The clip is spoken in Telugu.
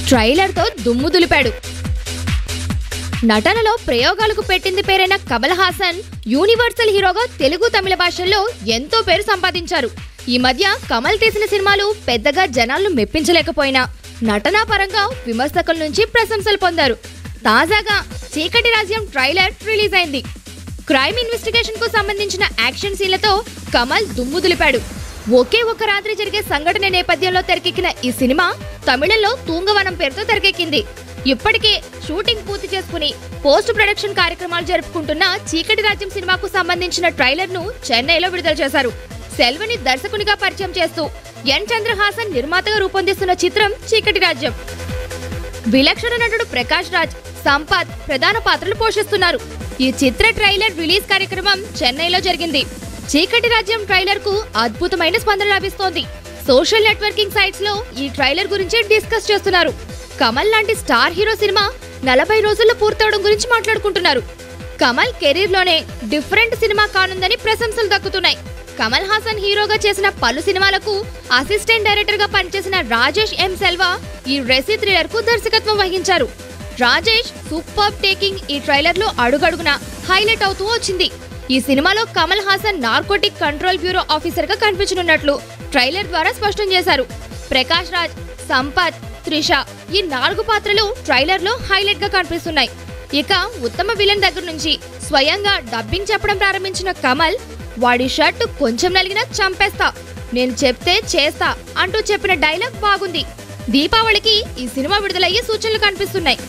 ట్రైలర్ తో దుమ్ము దులిపాడు. నటనలో ప్రయోగాలకు పెట్టింది పేరైన కమల్ హాసన్ యూనివర్సల్ హీరోగా తెలుగు తమిళ భాషల్లో ఎంతో పేరు సంపాదించారు. ఈ మధ్య కమల్ తీసిన సినిమాలు పెద్దగా జనాలను మెప్పించలేకపోయినా నటనా పరంగా విమర్శకుల నుంచి ప్రశంసలు పొందారు. తాజాగా చీకటి రాజ్యం ట్రైలర్ రిలీజ్ అయింది. క్రైమ్ ఇన్వెస్టిగేషన్ కు సంబంధించిన యాక్షన్ సీన్లతో కమల్ దుమ్ము దులిపాడు. ఒకే ఒక రాత్రి జరిగే సంఘటన నేపథ్యంలో తెరకెక్కిన ఈ సినిమా తమిళంలో తూంగవనం పేరుతో తెరకెక్కింది. ఇప్పటికే షూటింగ్ పూర్తి చేసుకుని పోస్ట్ ప్రొడక్షన్ కార్యక్రమాలు జరుపుకుంటున్న చీకటి రాజ్యం సినిమాకు సంబంధించిన ట్రైలర్ ను చెన్నైలో విడుదల చేశారు. సెల్వని దర్శకునిగా పరిచయం చేస్తూ ఎన్ చంద్రహాసన్ నిర్మాతగా రూపొందిస్తున్న చిత్రం చీకటి రాజ్యం. విలక్షణ నటుడు ప్రకాష్ రాజ్, సంపత్ ప్రధాన పాత్రలు పోషిస్తున్నారు. ఈ చిత్ర ట్రైలర్ రిలీజ్ కార్యక్రమం చెన్నైలో జరిగింది. చీకటి రాజ్యం ట్రైలర్ కు అద్భుతమైన స్పందన లభిస్తోంది. సోషల్ నెట్వర్కింగ్ సైట్స్ లో ఈ ట్రైలర్ గురించి డిస్కస్ చేస్తున్నారు. కమల్ లాంటి స్టార్ హీరో సినిమా 40 రోజుల్లో పూర్తవడం గురించి మాట్లాడుకుంటున్నారు. కమల్ కెరీర్ లోనే డిఫరెంట్ సినిమా కానుందని ప్రశంసలు దక్కుతున్నాయి. కమల్ హాసన్ హీరోగా చేసిన పలు సినిమాలకు అసిస్టెంట్ డైరెక్టర్ గా పనిచేసిన రాజేష్ ఎం సెల్వా ఈ రెసీ థ్రిల్లర్ కు దర్శకత్వం వహించారు. రాజేష్ సూపర్ టేకింగ్ ఈ ట్రైలర్ లో అడుగడుగునా హైలైట్ అవుతూ వచ్చింది. ఈ సినిమాలో Kamal Haasan narcotic control bureau officer గా కనిపించనున్నట్లు ట్రైలర్ ద్వారా స్పష్టం చేశారు. ప్రకాష్ రాజ్, సంపత్, త్రిష ఈ 4 పాత్రలు ట్రైలర్ లో హైలైట్ గా కనిపిస్తున్నాయి. ఇక ఉత్తమ విలన్ దగ్గర నుంచి స్వయంగా డబ్బింగ్ చెప్పడం ప్రారంభించిన కమల్, వాడి షర్ట్ కొంచెం నలిగినా చంపేస్తా, నేను చెప్తే చేస్తా అంటూ చెప్పిన డైలాగ్ బాగుంది. దీపావళికి ఈ సినిమా విడుదలయ్యే సూచనలు కనిపిస్తున్నాయి.